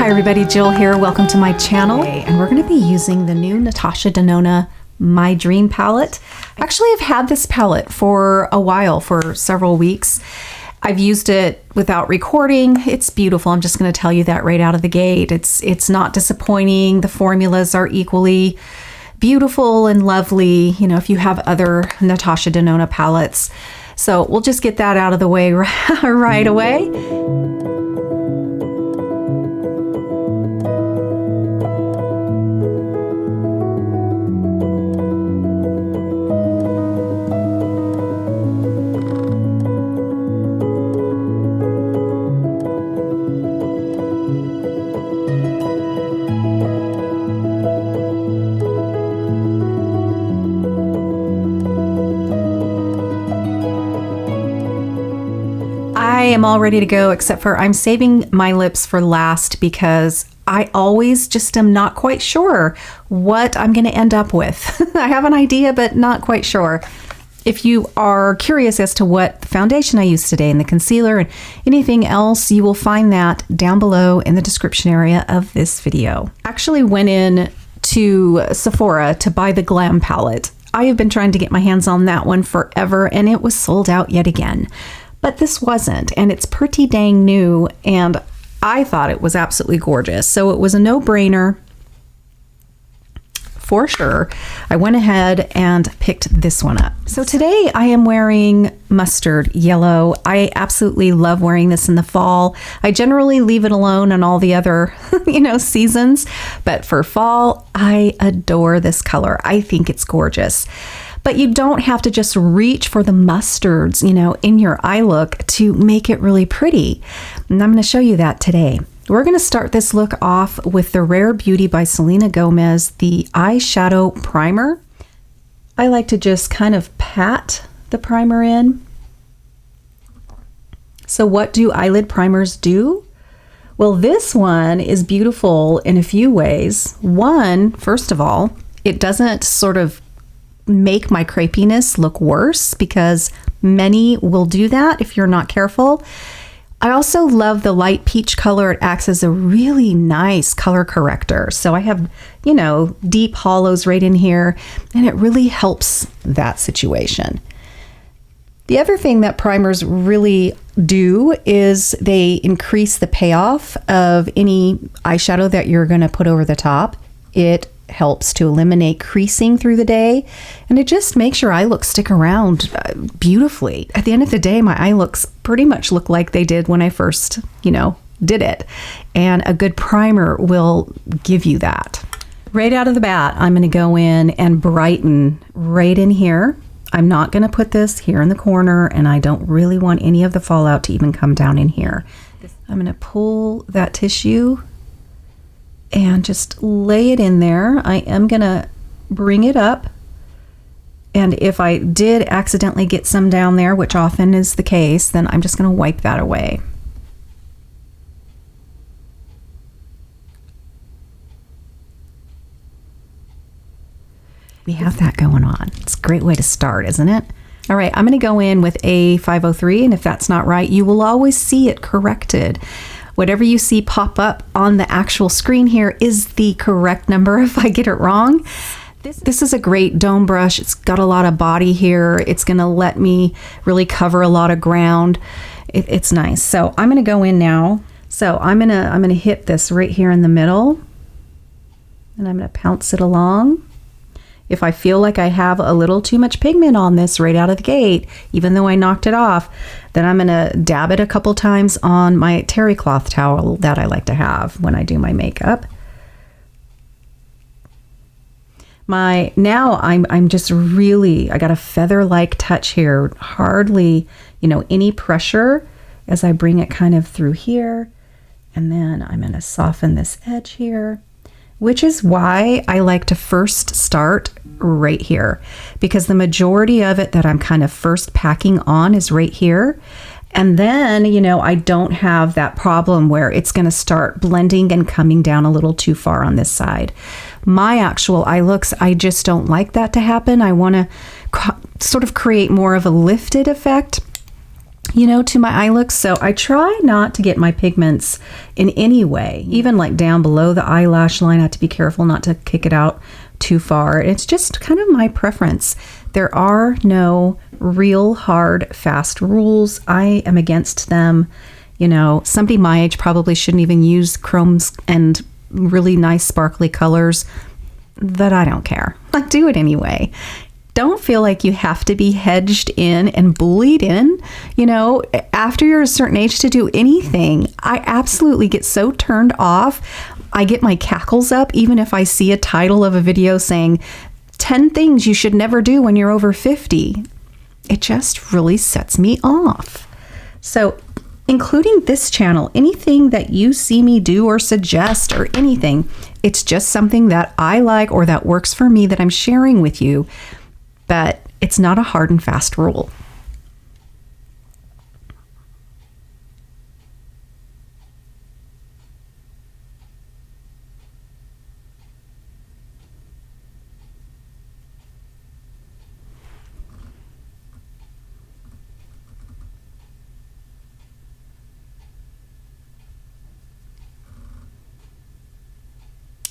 Hi everybody, Jill here. Welcome to my channel. And we're going to be using the new Natasha Denona My Dream palette. Actually, I've had this palette for a while, for several weeks. I've used it without recording. It's beautiful. I'm just going to tell you that right out of the gate. It's not disappointing. The formulas are equally beautiful and lovely, you know, if you have other Natasha Denona palettes. So we'll just get that out of the way right away. I am all ready to go, except for I'm saving my lips for last because I always just am not quite sure what I'm going to end up with. I have an idea, but not quite sure. If you are curious as to what foundation I used today and the concealer and anything else, you will find that down below in the description area of this video. Actually went in to Sephora to buy the Glam palette. I have been trying to get my hands on that one forever and it was sold out yet again. But this wasn't, and it's pretty dang new, and I thought it was absolutely gorgeous. So it was a no-brainer for sure. I went ahead and picked this one up. So today I am wearing mustard yellow. I absolutely love wearing this in the fall. I generally leave it alone on all the other, seasons, but for fall, I adore this color. I think it's gorgeous. But you don't have to just reach for the mustards, in your eye look to make it really pretty. And I'm going to show you that today. We're going to start this look off with the Rare Beauty by Selena Gomez, the Eyeshadow Primer. I like to just kind of pat the primer in. So what do eyelid primers do? Well, this one is beautiful in a few ways. One, first of all, it doesn't sort of make my crepiness look worse, because many will do that if you're not careful. I also love the light peach color. It acts as a really nice color corrector. So I have, deep hollows right in here, and it really helps that situation. The other thing that primers really do is they increase the payoff of any eyeshadow that you're going to put over the top. It helps to eliminate creasing through the day, and it just makes your eye look stick around beautifully. At the end of the day, my eye looks pretty much look like they did when I first, did it. And a good primer will give you that. Right out of the bat, I'm going to go in and brighten right in here. I'm not going to put this here in the corner, and I don't really want any of the fallout to even come down in here. I'm going to pull that tissue and just lay it in there. I am gonna bring it up, and if I did accidentally get some down there, which often is the case, then I'm just gonna wipe that away. We have that going on. It's a great way to start, isn't it? All right, I'm gonna go in with a 503, and if that's not right, you will always see it corrected. Whatever you see pop up on the actual screen here is the correct number if I get it wrong. This is a great dome brush. It's got a lot of body here. It's going to let me really cover a lot of ground. It's nice. So I'm going to go in now. So I'm going to hit this right here in the middle, and I'm going to pounce it along. If I feel like I have a little too much pigment on this right out of the gate, even though I knocked it off, then I'm going to dab it a couple times on my terry cloth towel that I like to have when I do my makeup. Now I'm just really, I got a feather-like touch here, hardly, any pressure as I bring it kind of through here. And then I'm going to soften this edge here, which is why I like to first start right here, because the majority of it that I'm kind of first packing on is right here. And then, I don't have that problem where it's going to start blending and coming down a little too far on this side. My actual eye looks, I just don't like that to happen. I want to sort of create more of a lifted effect. you know, to my eye look. So I try not to get my pigments in any way, even like down below the eyelash line. I have to be careful not to kick it out too far. It's just kind of my preference. There are no real hard, fast rules. I am against them. You know, somebody my age probably shouldn't even use chromes and really nice sparkly colors, but I don't care. I do it anyway. Don't feel like you have to be hedged in and bullied in, you know, after you're a certain age to do anything. I absolutely get so turned off. I get my cackles up even if I see a title of a video saying 10 things you should never do when you're over 50. It just really sets me off. So, including this channel, anything that you see me do or suggest or anything, it's just something that I like or that works for me that I'm sharing with you. But it's not a hard and fast rule.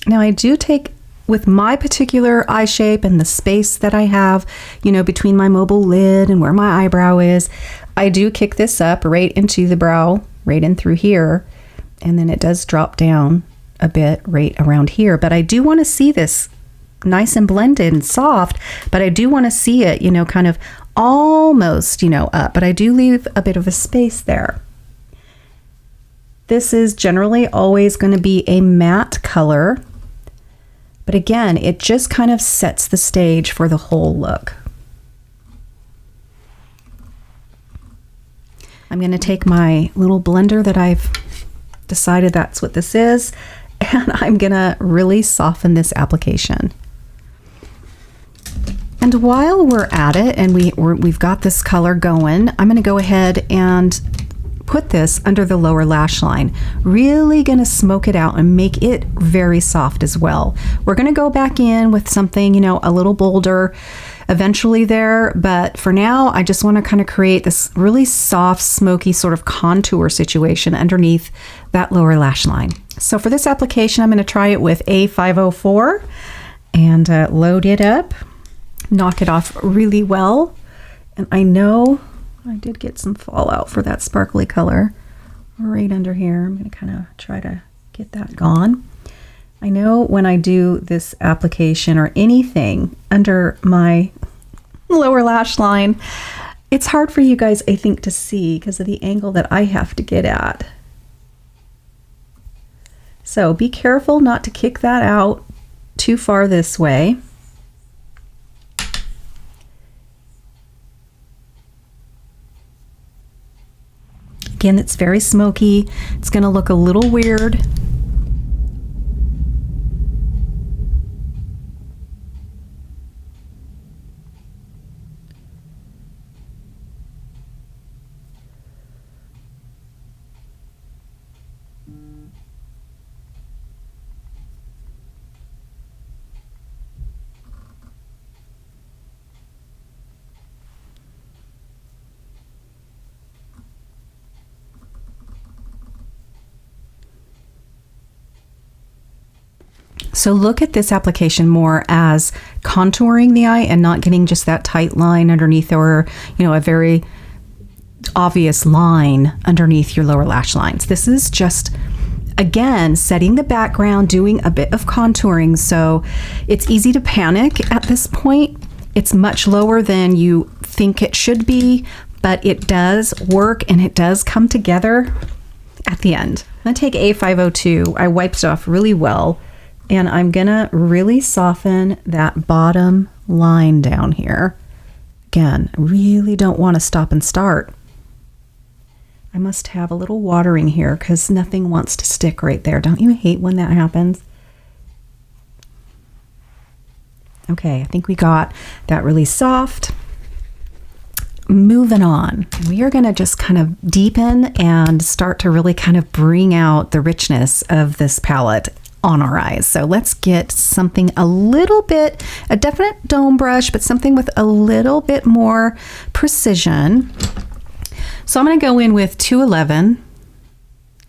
Now I do take, with my particular eye shape and the space that I have, you know, between my mobile lid and where my eyebrow is, I do kick this up right into the brow, right in through here. And then it does drop down a bit right around here. But I do want to see this nice and blended and soft, but I do want to see it, you know, kind of almost, you know, up. But I do leave a bit of a space there. This is generally always going to be a matte color. But again, it just kind of sets the stage for the whole look. I'm going to take my little blender that I've decided that's what this is, and I'm going to really soften this application. And while we're at it and we've got this color going, I'm going to go ahead and put this under the lower lash line. Really going to smoke it out and make it very soft as well. We're going to go back in with something, you know, a little bolder eventually there, but for now I just want to kind of create this really soft, smoky sort of contour situation underneath that lower lash line. So for this application, I'm going to try it with A504 and load it up, knock it off really well. And I know I did get some fallout for that sparkly color right under here. I'm going to kind of try to get that gone. I know when I do this application or anything under my lower lash line, it's hard for you guys, I think, to see because of the angle that I have to get at. So be careful not to kick that out too far this way. Again, it's very smoky. It's going to look a little weird. So look at this application more as contouring the eye and not getting just that tight line underneath or, you know, a very obvious line underneath your lower lash lines. This is just, again, setting the background, doing a bit of contouring. So it's easy to panic at this point. It's much lower than you think it should be, but it does work and it does come together at the end. I'm going to take A502. I wiped it off really well. And I'm gonna really soften that bottom line down here. Again, I really don't want to stop and start. I must have a little watering here because nothing wants to stick right there. Don't you hate when that happens? Okay, I think we got that really soft. Moving on, we are going to just kind of deepen and start to really kind of bring out the richness of this palette on our eyes. So let's get something a little bit, a definite dome brush, but something with a little bit more precision. So I'm going to go in with 211.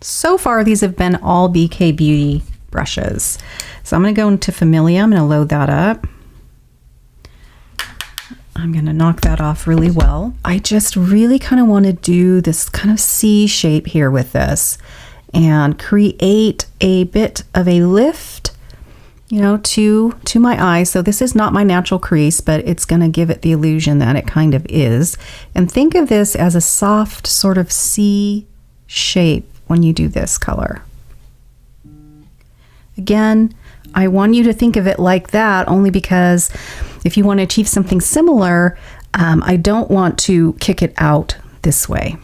So far, these have been all BK Beauty brushes. So I'm going to go into Familia. I'm going to load that up. I'm going to knock that off really well. I just really kind of want to do this kind of C shape here with this and create a bit of a lift, you know, to my eye. So this is not my natural crease, but it's going to give it the illusion that it kind of is. And think of this as a soft sort of C shape when you do this color. Again, I want you to think of it like that only because if you want to achieve something similar, I don't want to kick it out this way.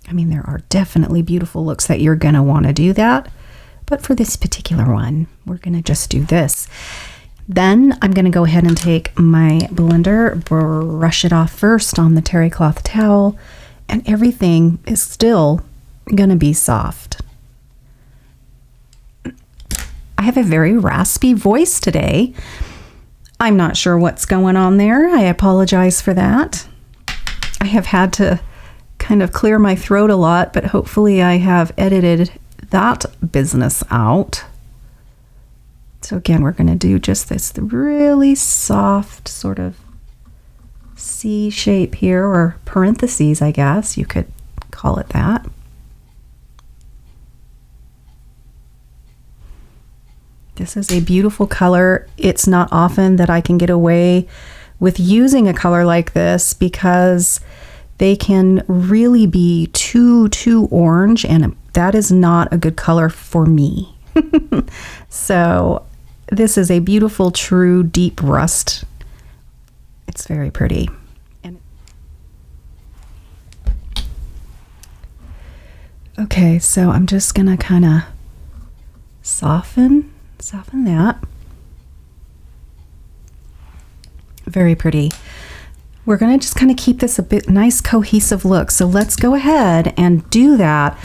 I mean, there are definitely beautiful looks that you're going to want to do that. But for this particular one, we're going to just do this. Then I'm going to go ahead and take my blender, brush it off first on the terry cloth towel, and everything is still going to be soft. I have a very raspy voice today. I'm not sure what's going on there. I apologize for that. I have had to kind of clear my throat a lot, but hopefully I have edited that business out. So again, we're going to do just this really soft sort of C shape here, or parentheses, I guess you could call it that. This is a beautiful color. It's not often that I can get away with using a color like this because they can really be too orange, and that is not a good color for me. So this is a beautiful, true, deep rust. It's very pretty. Okay, so I'm just gonna kind of soften that. Very pretty. We're going to just kind of keep this a bit nice cohesive look. So let's go ahead and do that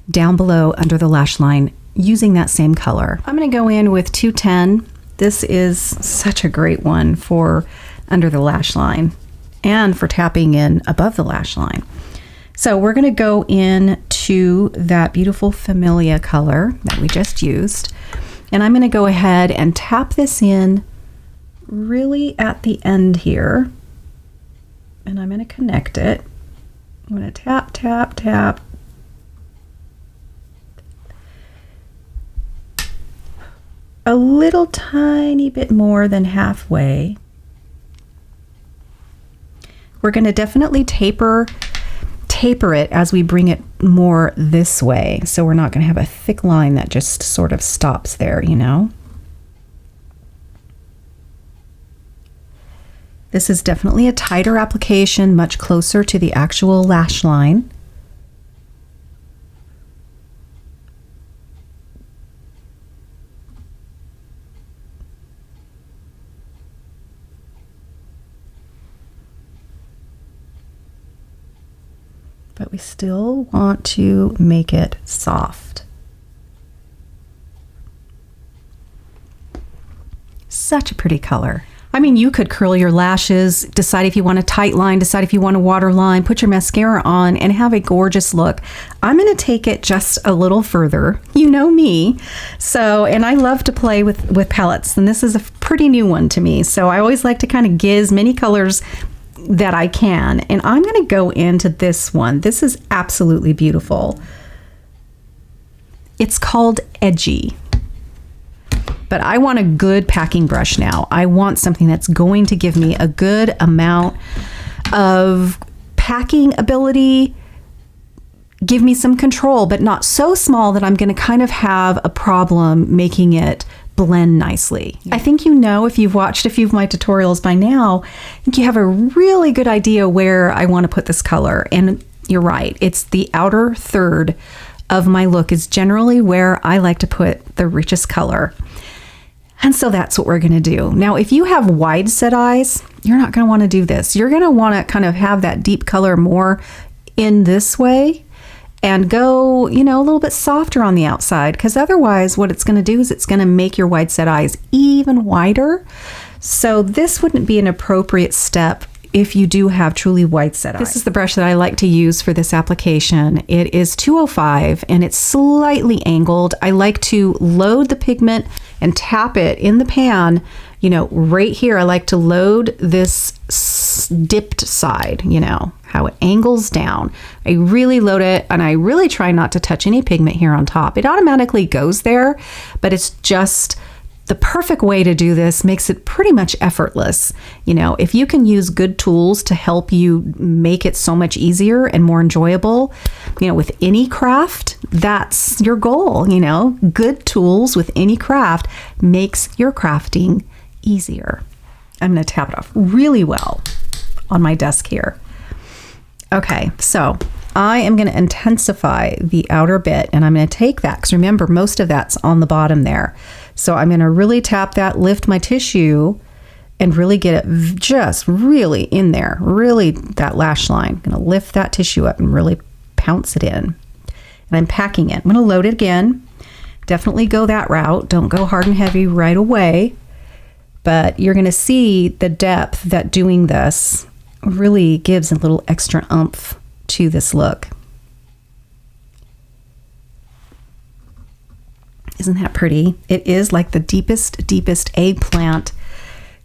down below under the lash line using that same color. I'm going to go in with 210. This is such a great one for under the lash line and for tapping in above the lash line. So we're going to go in to that beautiful Familia color that we just used. And I'm going to go ahead and tap this in really at the end here. And I'm going to connect it. I'm going to tap, tap, tap. A little tiny bit more than halfway. We're going to definitely taper it as we bring it more this way. So we're not going to have a thick line that just sort of stops there, you know. This is definitely a tighter application, much closer to the actual lash line. But we still want to make it soft. Such a pretty color. I mean, you could curl your lashes, decide if you want a tight line, decide if you want a water line, put your mascara on, and have a gorgeous look. I'm going to take it just a little further. You know me. So, and I love to play with palettes, and this is a pretty new one to me. So I always like to kind of get as many colors that I can. And I'm going to go into this one. This is absolutely beautiful. It's called Edgy. But I want a good packing brush now. I want something that's going to give me a good amount of packing ability, give me some control, but not so small that I'm going to kind of have a problem making it blend nicely. I think you know, if you've watched a few of my tutorials by now, I think you have a really good idea where I want to put this color. And you're right, it's the outer third of my look is generally where I like to put the richest color. And so that's what we're going to do. Now, if you have wide set eyes, you're not going to want to do this. You're going to want to kind of have that deep color more in this way and go, you know, a little bit softer on the outside, because otherwise what it's going to do is it's going to make your wide set eyes even wider. So this wouldn't be an appropriate step if you do have truly white set eyes. This is the brush that I like to use for this application. It is 205 and it's slightly angled. I like to load the pigment and tap it in the pan, you know, right here. I like to load this dipped side, you know, how it angles down. I really load it and I really try not to touch any pigment here on top. It automatically goes there, but it's just the perfect way to do this, makes it pretty much effortless. You know, if you can use good tools to help you make it so much easier and more enjoyable, you know, with any craft, that's your goal, you know. Good tools with any craft makes your crafting easier. I'm going to tap it off really well on my desk here. Okay, so I am going to intensify the outer bit, and I'm going to take that, because remember, most of that's on the bottom there. So I'm going to really tap that, lift my tissue, and really get it just really in there, really that lash line. I'm going to lift that tissue up and really pounce it in. And I'm packing it. I'm going to load it again. Definitely go that route. Don't go hard and heavy right away. But you're going to see the depth that doing this really gives a little extra oomph to this look. Isn't that pretty? It is like the deepest eggplant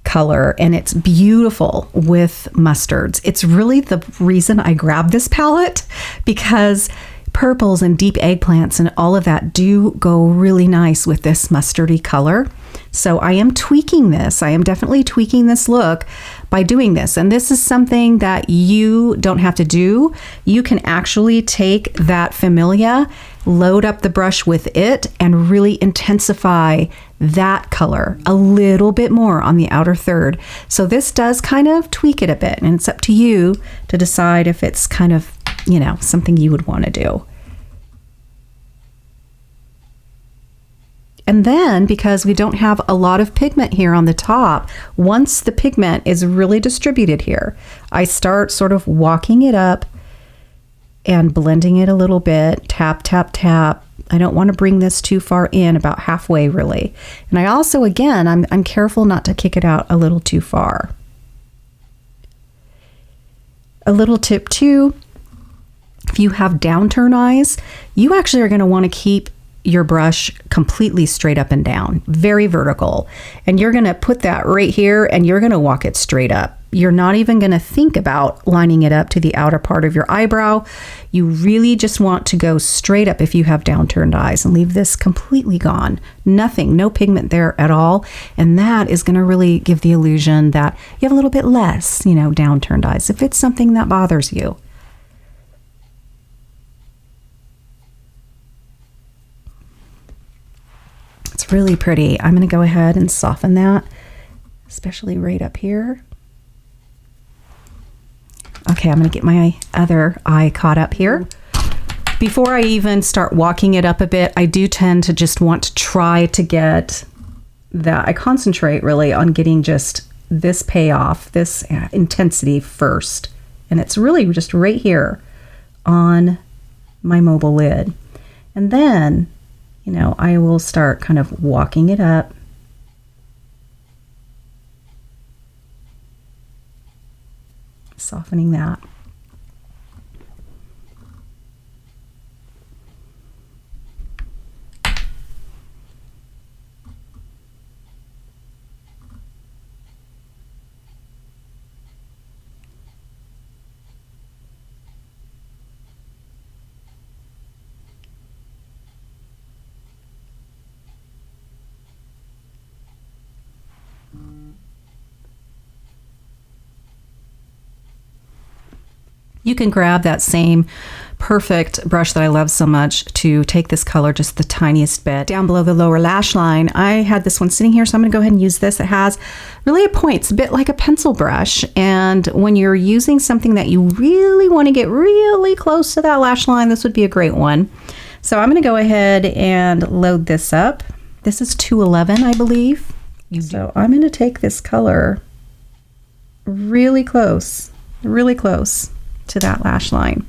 color, and it's beautiful with mustards. It's really the reason I grabbed this palette, because purples and deep eggplants and all of that do go really nice with this mustardy color. So I am tweaking this. I am definitely tweaking this look by doing this. And this is something that you don't have to do. You can actually take that Familia, load up the brush with it, and really intensify that color a little bit more on the outer third. So this does kind of tweak it a bit, and it's up to you to decide if it's kind of, you know, something you would want to do. And then, because we don't have a lot of pigment here on the top, once the pigment is really distributed here, I start sort of walking it up and blending it a little bit, tap, tap, tap. I don't want to bring this too far in, about halfway really. And I also, again, I'm careful not to kick it out a little too far. A little tip too, if you have downturn eyes, you actually are going to want to keep your brush completely straight up and down, very vertical. And you're going to put that right here and you're going to walk it straight up. You're not even going to think about lining it up to the outer part of your eyebrow. You really just want to go straight up if you have downturned eyes, and leave this completely gone. Nothing, no pigment there at all. And that is going to really give the illusion that you have a little bit less, you know, downturned eyes, if it's something that bothers you. It's really pretty. I'm going to go ahead and soften that, especially right up here. Okay, I'm going to get my other eye caught up here. Before I even start walking it up a bit, I do tend to just want to try to get that. I concentrate really on getting just this payoff, this intensity first. And it's really just right here on my mobile lid. And then, you know, I will start kind of walking it up. Softening that. You can grab that same perfect brush that I love so much to take this color just the tiniest bit down below the lower lash line. I had this one sitting here, so I'm going to go ahead and use this. It has really a point. It's a bit like a pencil brush, and when you're using something that you really want to get really close to that lash line, this would be a great one. So I'm going to go ahead and load this up. This is 211, I believe. So I'm going to take this color really close to that lash line.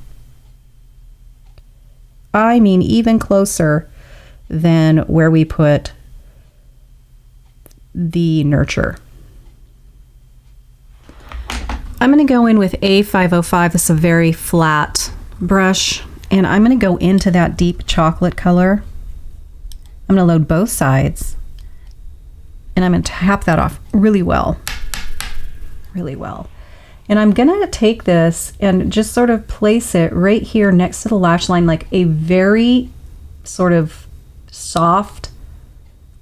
I mean, even closer than where we put the nurture. I'm going to go in with A505. This is a very flat brush, and I'm going to go into that deep chocolate color. I'm going to load both sides, and I'm going to tap that off really well. Really well. And I'm going to take this and just sort of place it right here next to the lash line, like a very sort of soft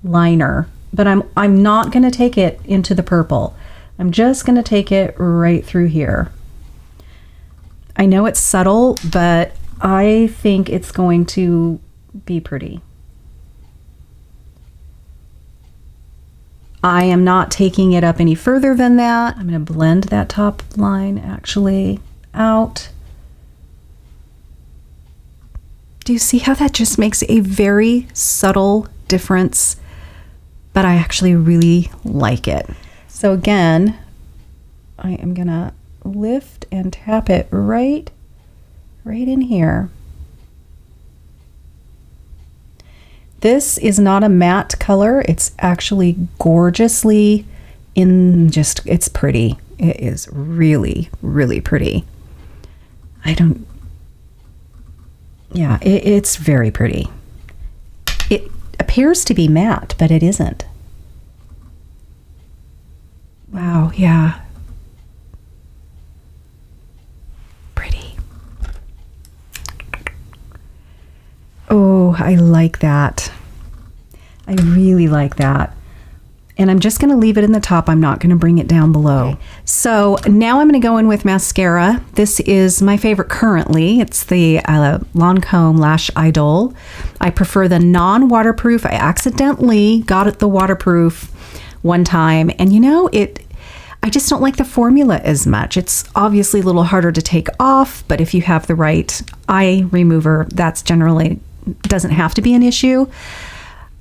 liner. But I'm not going to take it into the purple. I'm just going to take it right through here. I know it's subtle, but I think it's going to be pretty. I am not taking it up any further than that. I'm going to blend that top line actually out. Do you see how that just makes a very subtle difference? But I actually really like it. So again, I am going to lift and tap it right in here. This is not a matte color. It's actually gorgeously it's pretty. It is really, really pretty. It's very pretty. It appears to be matte, but it isn't. Wow, yeah. Pretty. Oh, I like that. I really like that. And I'm just going to leave it in the top. I'm not going to bring it down below. Okay. So now I'm going to go in with mascara. This is my favorite currently. It's the Lancome Lash Idole. I prefer the non-waterproof. I accidentally got it the waterproof one time. And you know, I just don't like the formula as much. It's obviously a little harder to take off, but if you have the right eye remover, that's generally doesn't have to be an issue.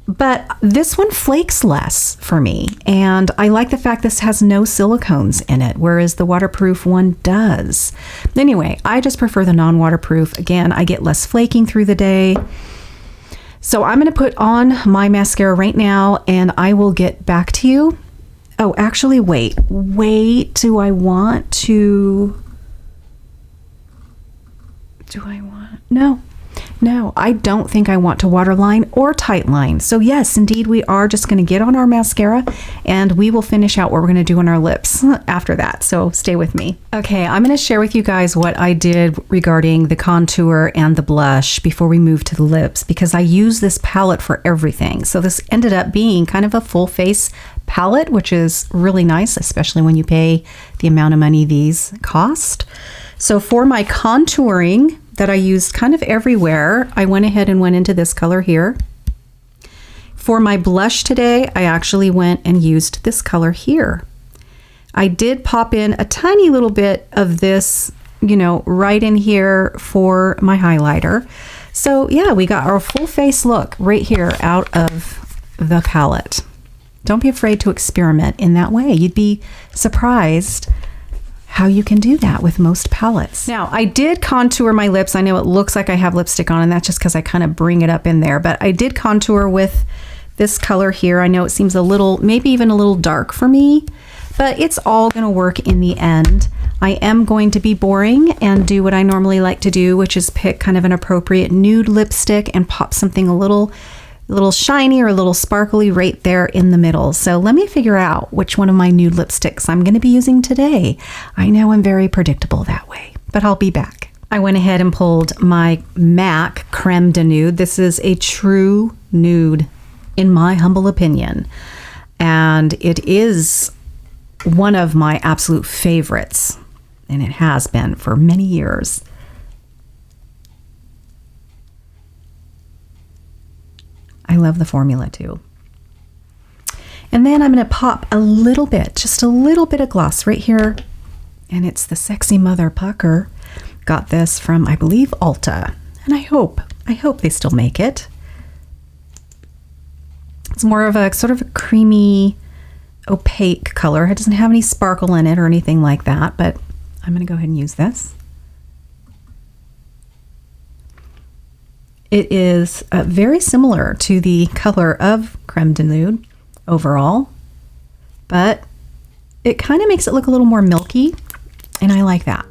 But this one flakes less for me, and I like the fact this has no silicones in it, whereas the waterproof one does. Anyway, I just prefer the non-waterproof. Again, I get less flaking through the day. So I'm going to put on my mascara right now, and I will get back to you. Oh, actually, wait. Do I want to... No, I don't think I want to waterline or tightline. So yes, indeed, we are just going to get on our mascara and we will finish out what we're going to do on our lips after that. So stay with me. Okay, I'm going to share with you guys what I did regarding the contour and the blush before we move to the lips, because I use this palette for everything. So this ended up being kind of a full face palette, which is really nice, especially when you pay the amount of money these cost. So for my contouring that I used kind of everywhere, I went ahead and went into this color here. For my blush today, I actually went and used this color here. I did pop in a tiny little bit of this, you know, right in here for my highlighter. So yeah, we got our full face look right here out of the palette. Don't be afraid to experiment in that way. You'd be surprised how you can do that with most palettes. Now, I did contour my lips. I know it looks like I have lipstick on, and that's just because I kind of bring it up in there, but I did contour with this color here. I know it seems a little, maybe even a little dark for me, but it's all going to work in the end. I am going to be boring and do what I normally like to do, which is pick kind of an appropriate nude lipstick and pop something a little shiny or a little sparkly right there in the middle. So let me figure out which one of my nude lipsticks I'm going to be using today. I know I'm very predictable that way, but I'll be back. I went ahead and pulled my MAC Creme de Nude. This is a true nude in my humble opinion. And it is one of my absolute favorites. And it has been for many years. I love the formula too. And then I'm going to pop a little bit, just a little bit of gloss right here. And it's the Sexy Mother Pucker. Got this from, I believe, Ulta. And I hope they still make it. It's more of a sort of a creamy, opaque color. It doesn't have any sparkle in it or anything like that, but I'm going to go ahead and use this. It is very similar to the color of Creme de Nude overall, but it kind of makes it look a little more milky. And I like that.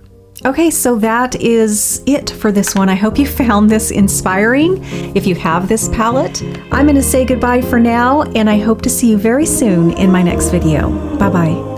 Okay, so that is it for this one. I hope you found this inspiring. If you have this palette, I'm going to say goodbye for now, and I hope to see you very soon in my next video. Bye-bye.